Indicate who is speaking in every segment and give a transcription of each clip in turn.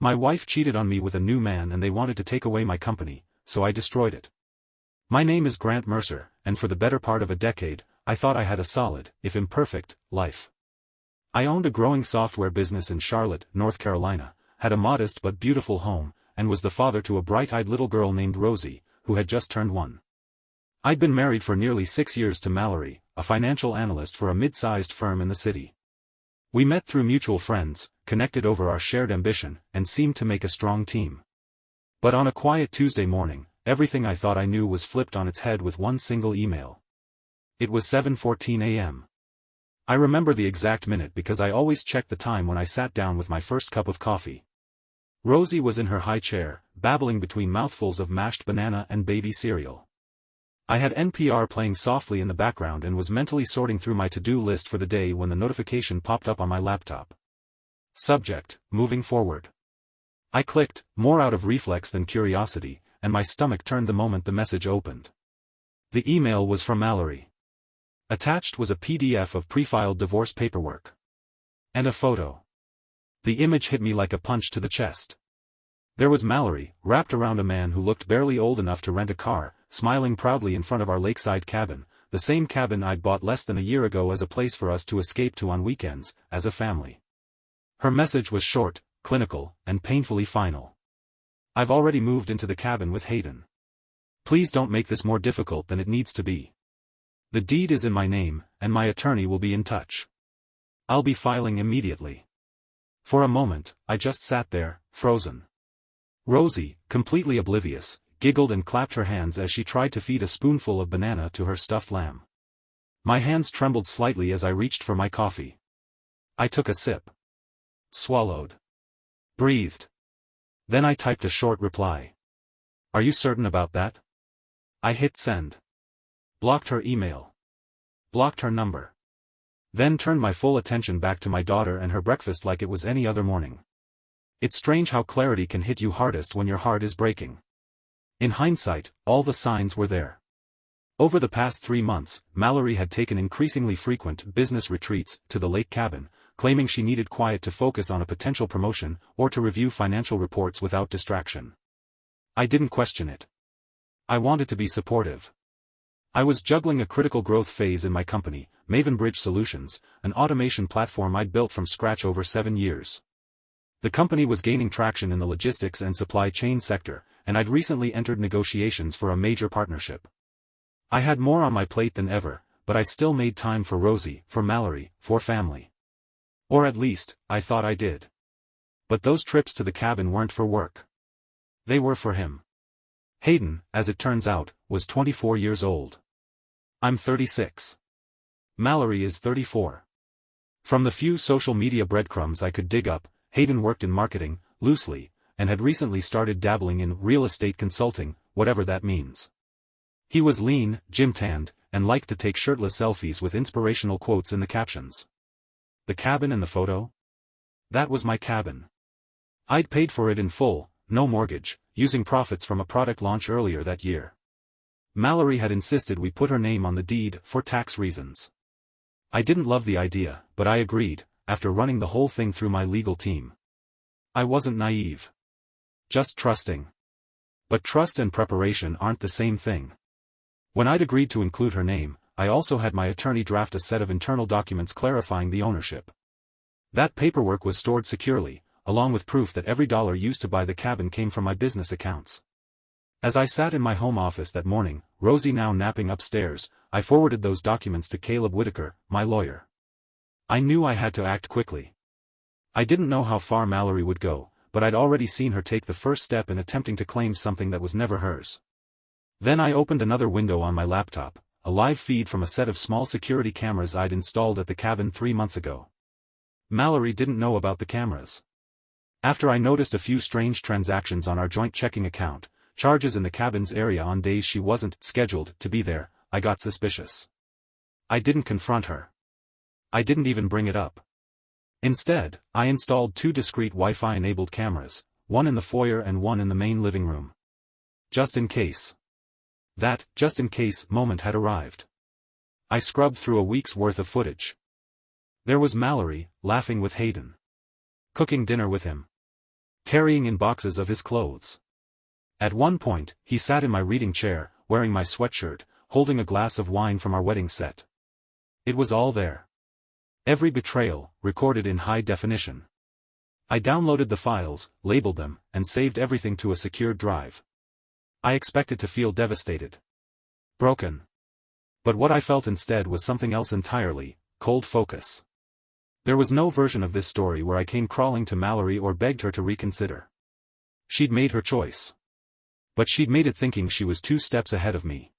Speaker 1: My wife cheated on me with a new man and they wanted to take away my company, so I destroyed it. My name is Grant Mercer, and for the better part of a decade, I thought I had a solid, if imperfect, life. I owned a growing software business in Charlotte, North Carolina, had a modest but beautiful home, and was the father to a bright-eyed little girl named Rosie, who had just turned 1. I'd been married for nearly 6 years to Mallory, a financial analyst for a mid-sized firm in the city. We met through mutual friends, connected over our shared ambition, and seemed to make a strong team. But on a quiet Tuesday morning, everything I thought I knew was flipped on its head with one single email. It was 7:14 a.m. I remember the exact minute because I always checked the time when I sat down with my first cup of coffee. Rosie was in her high chair, babbling between mouthfuls of mashed banana and baby cereal. I had NPR playing softly in the background and was mentally sorting through my to-do list for the day when the notification popped up on my laptop. Subject: moving forward. I clicked, more out of reflex than curiosity, and my stomach turned the moment the message opened. The email was from Mallory. Attached was a PDF of pre-filed divorce paperwork. And a photo. The image hit me like a punch to the chest. There was Mallory, wrapped around a man who looked barely old enough to rent a car, smiling proudly in front of our lakeside cabin, the same cabin I'd bought less than a year ago as a place for us to escape to on weekends, as a family. Her message was short, clinical, and painfully final. I've already moved into the cabin with Hayden. Please don't make this more difficult than it needs to be. The deed is in my name, and my attorney will be in touch. I'll be filing immediately. For a moment, I just sat there, frozen. Rosie, completely oblivious, giggled and clapped her hands as she tried to feed a spoonful of banana to her stuffed lamb. My hands trembled slightly as I reached for my coffee. I took a sip. Swallowed. Breathed. Then I typed a short reply. Are you certain about that? I hit send. Blocked her email. Blocked her number. Then turned my full attention back to my daughter and her breakfast like it was any other morning. It's strange how clarity can hit you hardest when your heart is breaking. In hindsight, all the signs were there. Over the past 3 months, Mallory had taken increasingly frequent business retreats to the lake cabin, claiming she needed quiet to focus on a potential promotion or to review financial reports without distraction. I didn't question it. I wanted to be supportive. I was juggling a critical growth phase in my company, Maven Bridge Solutions, an automation platform I'd built from scratch over 7 years. The company was gaining traction in the logistics and supply chain sector, and I'd recently entered negotiations for a major partnership. I had more on my plate than ever, but I still made time for Rosie, for Mallory, for family. Or at least, I thought I did. But those trips to the cabin weren't for work. They were for him. Hayden, as it turns out, was 24 years old. I'm 36. Mallory is 34. From the few social media breadcrumbs I could dig up, Hayden worked in marketing, loosely, and had recently started dabbling in real estate consulting, whatever that means. He was lean, gym-tanned, and liked to take shirtless selfies with inspirational quotes in the captions. The cabin in the photo? That was my cabin. I'd paid for it in full, no mortgage, using profits from a product launch earlier that year. Mallory had insisted we put her name on the deed for tax reasons. I didn't love the idea, but I agreed, after running the whole thing through my legal team. I wasn't naive. Just trusting. But trust and preparation aren't the same thing. When I'd agreed to include her name, I also had my attorney draft a set of internal documents clarifying the ownership. That paperwork was stored securely, along with proof that every dollar used to buy the cabin came from my business accounts. As I sat in my home office that morning, Rosie now napping upstairs, I forwarded those documents to Caleb Whitaker, my lawyer. I knew I had to act quickly. I didn't know how far Mallory would go, but I'd already seen her take the first step in attempting to claim something that was never hers. Then I opened another window on my laptop, a live feed from a set of small security cameras I'd installed at the cabin 3 months ago. Mallory didn't know about the cameras. After I noticed a few strange transactions on our joint checking account, charges in the cabin's area on days she wasn't scheduled to be there, I got suspicious. I didn't confront her. I didn't even bring it up. Instead, I installed 2 discrete Wi-Fi-enabled cameras, one in the foyer and one in the main living room. Just in case. That just-in-case moment had arrived. I scrubbed through a week's worth of footage. There was Mallory, laughing with Hayden. Cooking dinner with him. carrying in boxes of his clothes. At one point, he sat in my reading chair, wearing my sweatshirt, holding a glass of wine from our wedding set. It was all there. Every betrayal, recorded in high definition. I downloaded the files, labeled them, and saved everything to a secured drive. I expected to feel devastated. Broken. But what I felt instead was something else entirely: cold focus. There was no version of this story where I came crawling to Mallory or begged her to reconsider. She'd made her choice. But she'd made it thinking she was 2 steps ahead of me.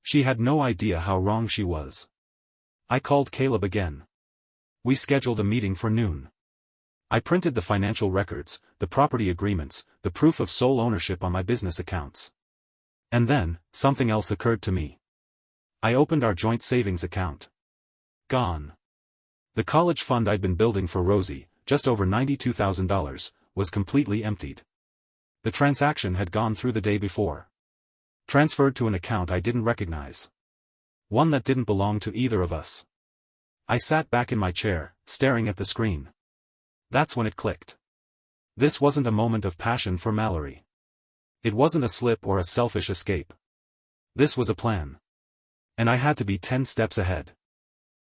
Speaker 1: She had no idea how wrong she was. I called Caleb again. We scheduled a meeting for noon. I printed the financial records, the property agreements, the proof of sole ownership on my business accounts. And then, something else occurred to me. I opened our joint savings account. Gone. The college fund I'd been building for Rosie, just over $92,000, was completely emptied. The transaction had gone through the day before. Transferred to an account I didn't recognize. One that didn't belong to either of us. I sat back in my chair, staring at the screen. That's when it clicked. This wasn't a moment of passion for Mallory. It wasn't a slip or a selfish escape. This was a plan. And I had to be 10 steps ahead.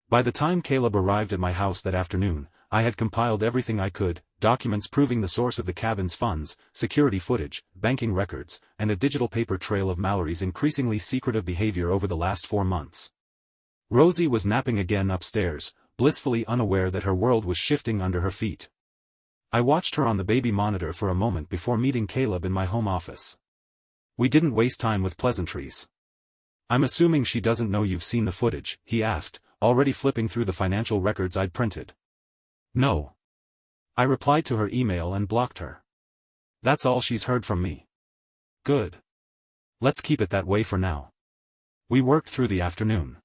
Speaker 1: By the time Caleb arrived at my house that afternoon, I had compiled everything I could: documents proving the source of the cabin's funds, security footage, banking records, and a digital paper trail of Mallory's increasingly secretive behavior over the last 4 months. Rosie was napping again upstairs, blissfully unaware that her world was shifting under her feet. I watched her on the baby monitor for a moment before meeting Caleb in my home office. We didn't waste time with pleasantries. "I'm assuming she doesn't know you've seen the footage," he asked, already flipping through the financial records I'd printed. "No." I replied to her email and blocked her. "That's all she's heard from me." "Good. Let's keep it that way for now." We worked through the afternoon.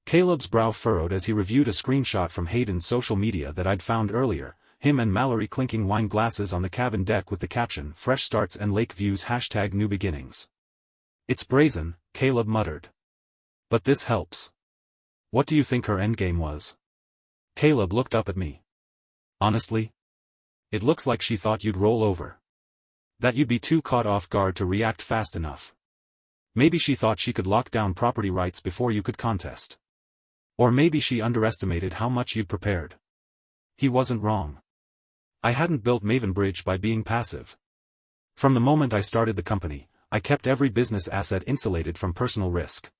Speaker 1: Caleb's brow furrowed as he reviewed a screenshot from Hayden's social media that I'd found earlier, him and Mallory clinking wine glasses on the cabin deck with the caption "Fresh Starts and Lake Views #New Beginnings." "It's brazen," Caleb muttered. "But this helps." "What do you think her endgame was?" Caleb looked up at me. "Honestly? It looks like she thought you'd roll over. That you'd be too caught off guard to react fast enough. Maybe she thought she could lock down property rights before you could contest. Or maybe she underestimated how much you'd prepared." He wasn't wrong. I hadn't built Maven Bridge by being passive. From the moment I started the company, I kept every business asset insulated from personal risk.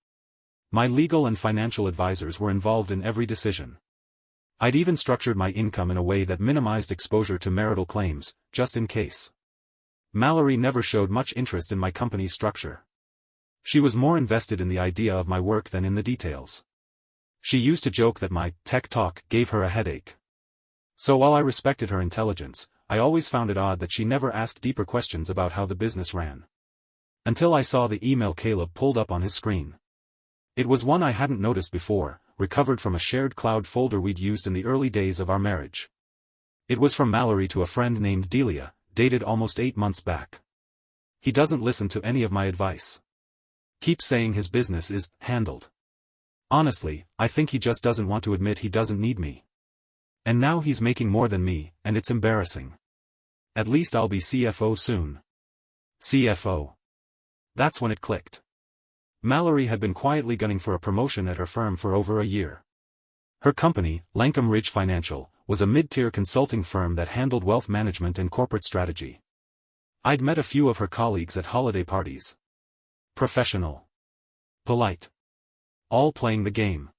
Speaker 1: My legal and financial advisors were involved in every decision. I'd even structured my income in a way that minimized exposure to marital claims, just in case. Mallory never showed much interest in my company's structure. She was more invested in the idea of my work than in the details. She used to joke that my tech talk gave her a headache. So while I respected her intelligence, I always found it odd that she never asked deeper questions about how the business ran. Until I saw the email Caleb pulled up on his screen. It was one I hadn't noticed before, recovered from a shared cloud folder we'd used in the early days of our marriage. It was from Mallory to a friend named Delia, dated almost 8 months back. "He doesn't listen to any of my advice. Keeps saying his business is handled. Honestly, I think he just doesn't want to admit he doesn't need me. And now he's making more than me, and it's embarrassing. At least I'll be CFO soon." CFO. That's when it clicked. Mallory had been quietly gunning for a promotion at her firm for over a year. Her company, Lankham Ridge Financial, was a mid-tier consulting firm that handled wealth management and corporate strategy. I'd met a few of her colleagues at holiday parties. Professional. Polite. All playing the game.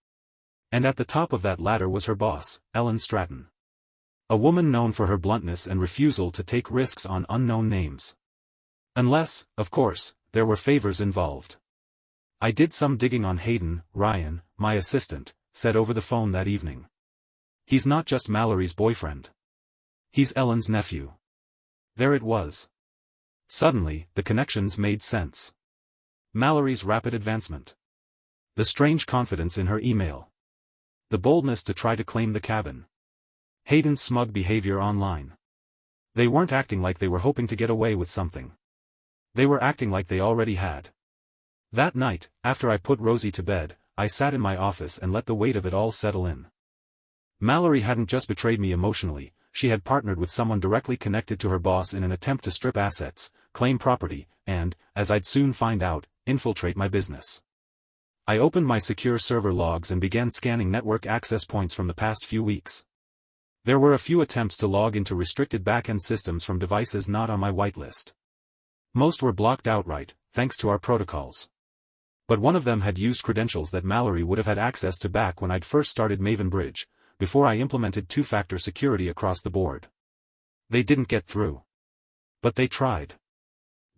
Speaker 1: And at the top of that ladder was her boss, Ellen Stratton. A woman known for her bluntness and refusal to take risks on unknown names. Unless, of course, there were favors involved. I did some digging on Hayden. Ryan, my assistant, said over the phone that evening. "He's not just Mallory's boyfriend. He's Ellen's nephew." There it was. Suddenly, the connections made sense. Mallory's rapid advancement. The strange confidence in her email. The boldness to try to claim the cabin. Hayden's smug behavior online. They weren't acting like they were hoping to get away with something. They were acting like they already had. That night, after I put Rosie to bed, I sat in my office and let the weight of it all settle in. Mallory hadn't just betrayed me emotionally, she had partnered with someone directly connected to her boss in an attempt to strip assets, claim property, and, as I'd soon find out, infiltrate my business. I opened my secure server logs and began scanning network access points from the past few weeks. There were a few attempts to log into restricted backend systems from devices not on my whitelist. Most were blocked outright, thanks to our protocols. But one of them had used credentials that Mallory would have had access to back when I'd first started Maven Bridge, before I implemented two-factor security across the board. They didn't get through. But they tried.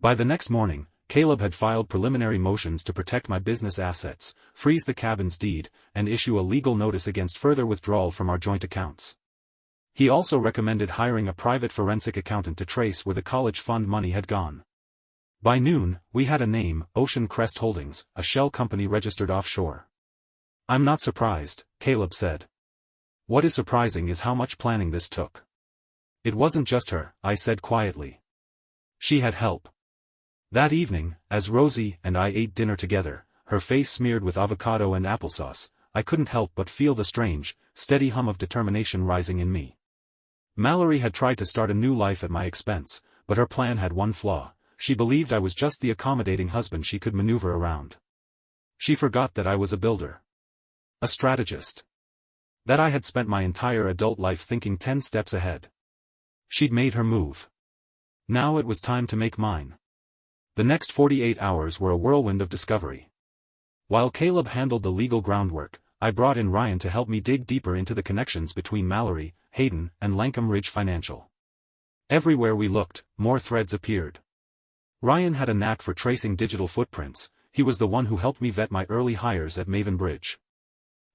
Speaker 1: By the next morning, Caleb had filed preliminary motions to protect my business assets, freeze the cabin's deed, and issue a legal notice against further withdrawal from our joint accounts. He also recommended hiring a private forensic accountant to trace where the college fund money had gone. By noon, we had a name, Ocean Crest Holdings, a shell company registered offshore. "I'm not surprised," Caleb said. "What is surprising is how much planning this took." "It wasn't just her," I said quietly. "She had help." That evening, as Rosie and I ate dinner together, her face smeared with avocado and applesauce, I couldn't help but feel the strange, steady hum of determination rising in me. Mallory had tried to start a new life at my expense, but her plan had one flaw: she believed I was just the accommodating husband she could maneuver around. She forgot that I was a builder. A strategist. That I had spent my entire adult life thinking 10 steps ahead. She'd made her move. Now it was time to make mine. The next 48 hours were a whirlwind of discovery. While Caleb handled the legal groundwork, I brought in Ryan to help me dig deeper into the connections between Mallory, Hayden, and Lancome Ridge Financial. Everywhere we looked, more threads appeared. Ryan had a knack for tracing digital footprints. He was the one who helped me vet my early hires at Maven Bridge.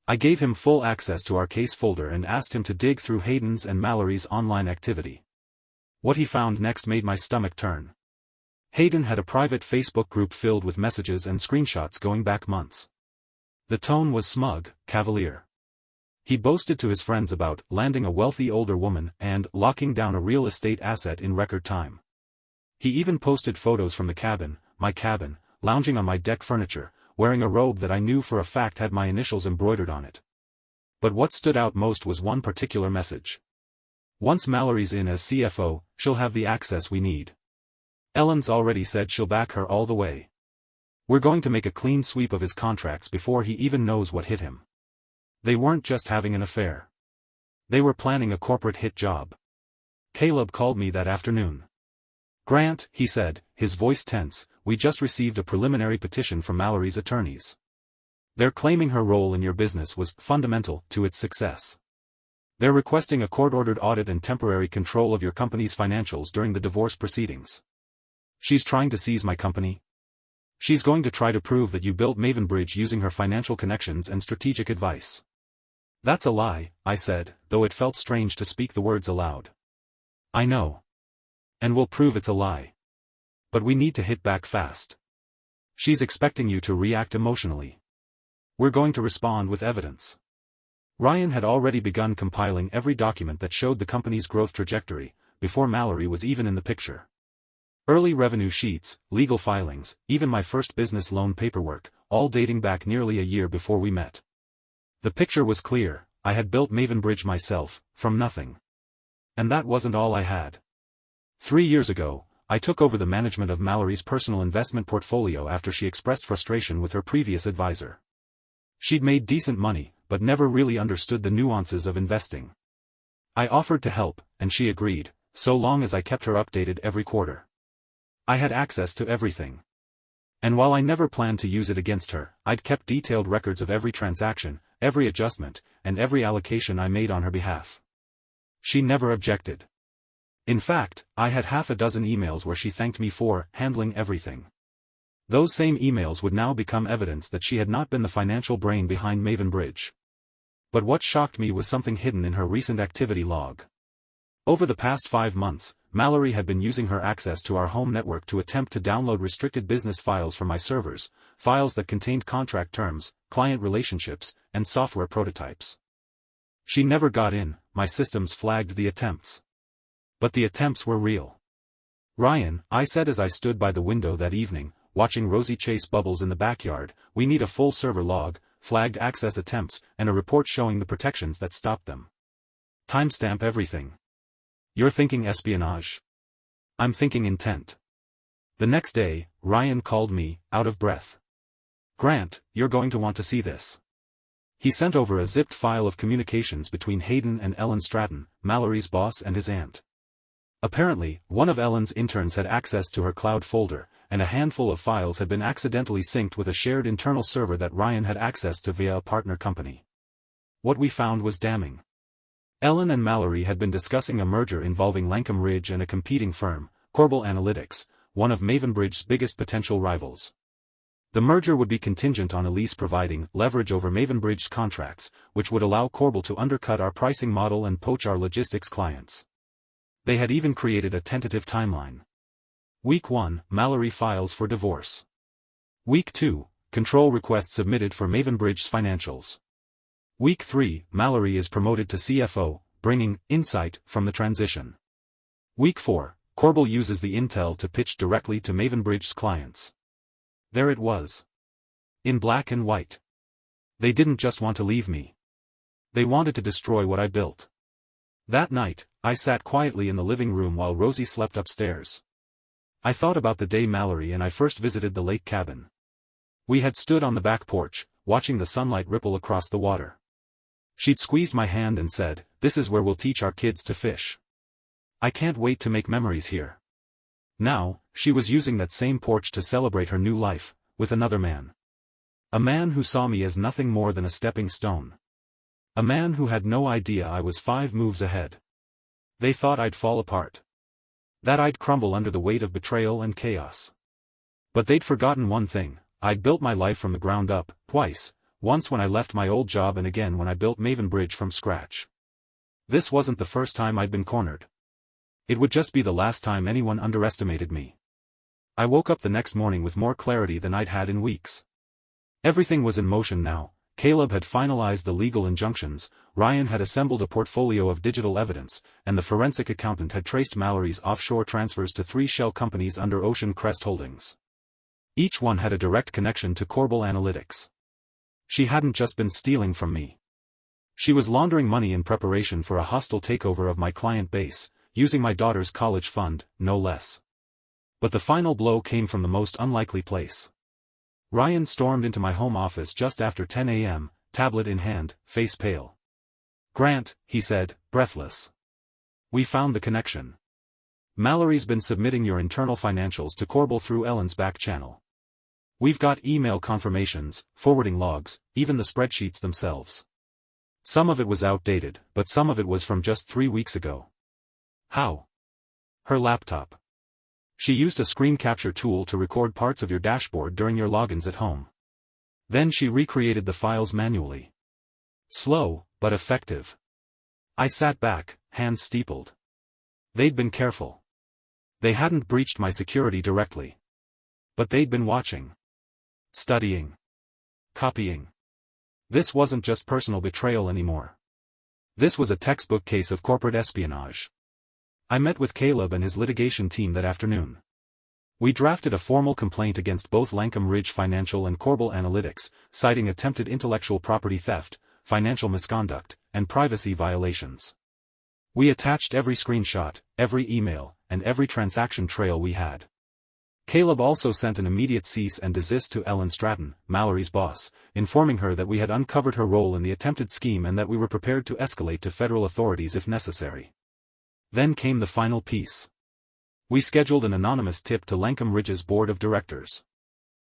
Speaker 1: I gave him full access to our case folder and asked him to dig through Hayden's and Mallory's online activity. What he found next made my stomach turn. Hayden had a private Facebook group filled with messages and screenshots going back months. The tone was smug, cavalier. He boasted to his friends about landing a wealthy older woman and locking down a real estate asset in record time. He even posted photos from the cabin, my cabin, lounging on my deck furniture, wearing a robe that I knew for a fact had my initials embroidered on it. But what stood out most was one particular message. "Once Mallory's in as CFO, she'll have the access we need. Ellen's already said she'll back her all the way. We're going to make a clean sweep of his contracts before he even knows what hit him." They weren't just having an affair. They were planning a corporate hit job. Caleb called me that afternoon. "Grant," he said, his voice tense, "we just received a preliminary petition from Mallory's attorneys. They're claiming her role in your business was fundamental to its success. They're requesting a court-ordered audit and temporary control of your company's financials during the divorce proceedings. She's trying to seize my company. She's going to try to prove that you built Maven Bridge using her financial connections and strategic advice." "That's a lie," I said, though it felt strange to speak the words aloud. "I know. And we'll prove it's a lie. But we need to hit back fast. She's expecting you to react emotionally. We're going to respond with evidence." Ryan had already begun compiling every document that showed the company's growth trajectory, before Mallory was even in the picture. Early revenue sheets, legal filings, even my first business loan paperwork, all dating back nearly a year before we met. The picture was clear: I had built Maven Bridge myself, from nothing. And that wasn't all I had. 3 years ago, I took over the management of Mallory's personal investment portfolio after she expressed frustration with her previous advisor. She'd made decent money, but never really understood the nuances of investing. I offered to help, and she agreed, so long as I kept her updated every quarter. I had access to everything. And while I never planned to use it against her, I'd kept detailed records of every transaction, every adjustment, and every allocation I made on her behalf. She never objected. In fact, I had half a dozen emails where she thanked me for handling everything. Those same emails would now become evidence that she had not been the financial brain behind Maven Bridge. But what shocked me was something hidden in her recent activity log. Over the past 5 months, Mallory had been using her access to our home network to attempt to download restricted business files from my servers, files that contained contract terms, client relationships, and software prototypes. She never got in, my systems flagged the attempts. But the attempts were real. "Ryan," I said as I stood by the window that evening, watching Rosie chase bubbles in the backyard, "we need a full server log, flagged access attempts, and a report showing the protections that stopped them. Timestamp everything. You're thinking espionage? I'm thinking intent. The next day, Ryan called me, out of breath. Grant, you're going to want to see this. He sent over a zipped file of communications between Hayden and Ellen Stratton, Mallory's boss and his aunt. Apparently, one of Ellen's interns had access to her cloud folder, and a handful of files had been accidentally synced with a shared internal server that Ryan had access to via a partner company. What we found was damning. Ellen and Mallory had been discussing a merger involving Lankham Ridge and a competing firm, Corbel Analytics, one of Mavenbridge's biggest potential rivals. The merger would be contingent on Elise providing leverage over Mavenbridge's contracts, which would allow Corbel to undercut our pricing model and poach our logistics clients. They had even created a tentative timeline. Week 1, Mallory files for divorce. Week 2, control request submitted for Mavenbridge's financials. Week 3, Mallory is promoted to CFO, bringing insight from the transition. Week 4, Corbel uses the intel to pitch directly to Mavenbridge's clients. There it was. In black and white. They didn't just want to leave me. They wanted to destroy what I built. That night, I sat quietly in the living room while Rosie slept upstairs. I thought about the day Mallory and I first visited the lake cabin. We had stood on the back porch, watching the sunlight ripple across the water. She'd squeezed my hand and said, "This is where we'll teach our kids to fish. I can't wait to make memories here." Now, she was using that same porch to celebrate her new life, with another man. A man who saw me as nothing more than a stepping stone. A man who had no idea I was 5 moves ahead. They thought I'd fall apart. That I'd crumble under the weight of betrayal and chaos. But they'd forgotten one thing: I'd built my life from the ground up, twice, once when I left my old job and again when I built Mavenbridge from scratch. This wasn't the first time I'd been cornered. It would just be the last time anyone underestimated me. I woke up the next morning with more clarity than I'd had in weeks. Everything was in motion now. Caleb had finalized the legal injunctions, Ryan had assembled a portfolio of digital evidence, and the forensic accountant had traced Mallory's offshore transfers to 3 shell companies under Ocean Crest Holdings. Each one had a direct connection to Corbel Analytics. She hadn't just been stealing from me. She was laundering money in preparation for a hostile takeover of my client base, using my daughter's college fund, no less. But the final blow came from the most unlikely place. Ryan stormed into my home office just after 10 a.m., tablet in hand, face pale. "Grant," he said, breathless. "We found the connection. Mallory's been submitting your internal financials to Corbel through Ellen's back channel. We've got email confirmations, forwarding logs, even the spreadsheets themselves. Some of it was outdated, but some of it was from just 3 weeks ago." "How?" "Her laptop. She used a screen capture tool to record parts of your dashboard during your logins at home. Then she recreated the files manually. Slow, but effective." I sat back, hands steepled. They'd been careful. They hadn't breached my security directly. But they'd been watching. Studying. Copying. This wasn't just personal betrayal anymore. This was a textbook case of corporate espionage. I met with Caleb and his litigation team that afternoon. We drafted a formal complaint against both Lankham Ridge Financial and Corbel Analytics, citing attempted intellectual property theft, financial misconduct, and privacy violations. We attached every screenshot, every email, and every transaction trail we had. Caleb also sent an immediate cease and desist to Ellen Stratton, Mallory's boss, informing her that we had uncovered her role in the attempted scheme and that we were prepared to escalate to federal authorities if necessary. Then came the final piece. We scheduled an anonymous tip to Lankham Ridge's board of directors.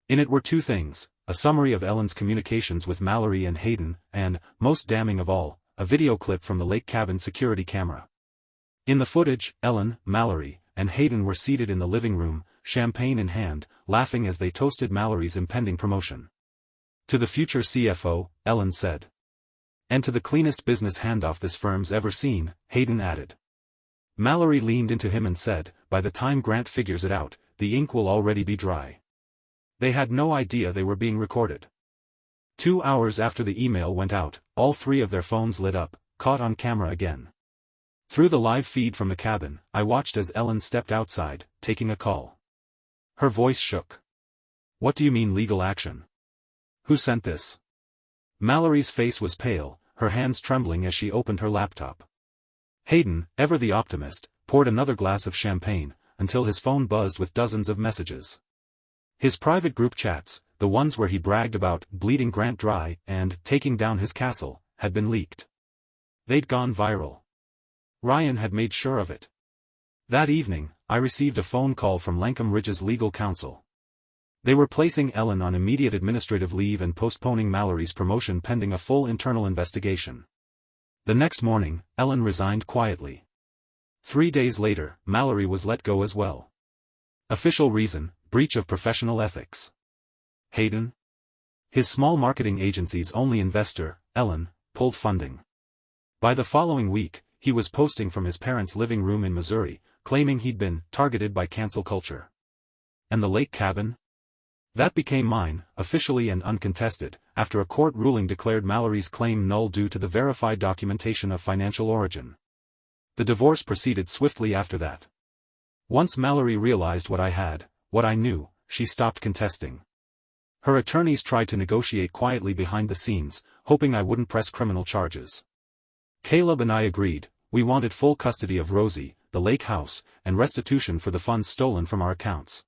Speaker 1: In it were 2 things, a summary of Ellen's communications with Mallory and Hayden, and, most damning of all, a video clip from the lake cabin security camera. In the footage, Ellen, Mallory, and Hayden were seated in the living room, champagne in hand, laughing as they toasted Mallory's impending promotion. "To the future CFO," Ellen said. "And to the cleanest business handoff this firm's ever seen," Hayden added. Mallory leaned into him and said, "By the time Grant figures it out, the ink will already be dry." They had no idea they were being recorded. 2 hours after the email went out, all 3 of their phones lit up, caught on camera again. Through the live feed from the cabin, I watched as Ellen stepped outside, taking a call. Her voice shook. "What do you mean legal action? Who sent this?" Mallory's face was pale, her hands trembling as she opened her laptop. Hayden, ever the optimist, poured another glass of champagne, until his phone buzzed with dozens of messages. His private group chats, the ones where he bragged about bleeding Grant dry and taking down his castle, had been leaked. They'd gone viral. Ryan had made sure of it. That evening, I received a phone call from Lankham Ridge's legal counsel. They were placing Ellen on immediate administrative leave and postponing Mallory's promotion pending a full internal investigation. The next morning, Ellen resigned quietly. 3 days later, Mallory was let go as well. Official reason: breach of professional ethics. Hayden? His small marketing agency's only investor, Ellen, pulled funding. By the following week, he was posting from his parents' living room in Missouri, claiming he'd been targeted by cancel culture. And the lake cabin? That became mine, officially and uncontested, after a court ruling declared Mallory's claim null due to the verified documentation of financial origin. The divorce proceeded swiftly after that. Once Mallory realized what I knew, she stopped contesting. Her attorneys tried to negotiate quietly behind the scenes, hoping I wouldn't press criminal charges. Caleb and I agreed. We wanted full custody of Rosie, the lake house, and restitution for the funds stolen from our accounts.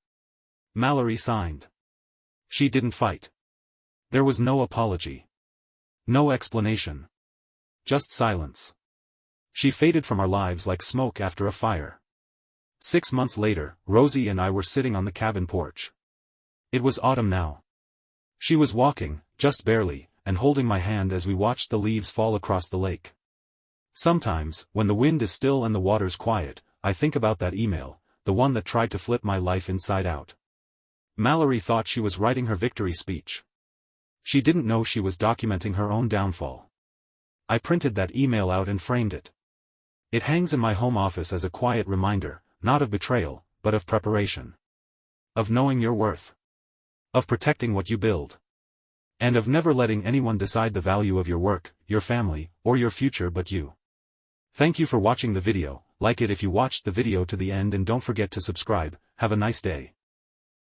Speaker 1: Mallory signed. She didn't fight. There was no apology. No explanation. Just silence. She faded from our lives like smoke after a fire. 6 months later, Rosie and I were sitting on the cabin porch. It was autumn now. She was walking, just barely, and holding my hand as we watched the leaves fall across the lake. Sometimes, when the wind is still and the water's quiet, I think about that email, the one that tried to flip my life inside out. Mallory thought she was writing her victory speech. She didn't know she was documenting her own downfall. I printed that email out and framed it. It hangs in my home office as a quiet reminder, not of betrayal, but of preparation. Of knowing your worth. Of protecting what you build. And of never letting anyone decide the value of your work, your family, or your future but you. Thank you for watching the video. Like it if you watched the video to the end and don't forget to subscribe. Have a nice day.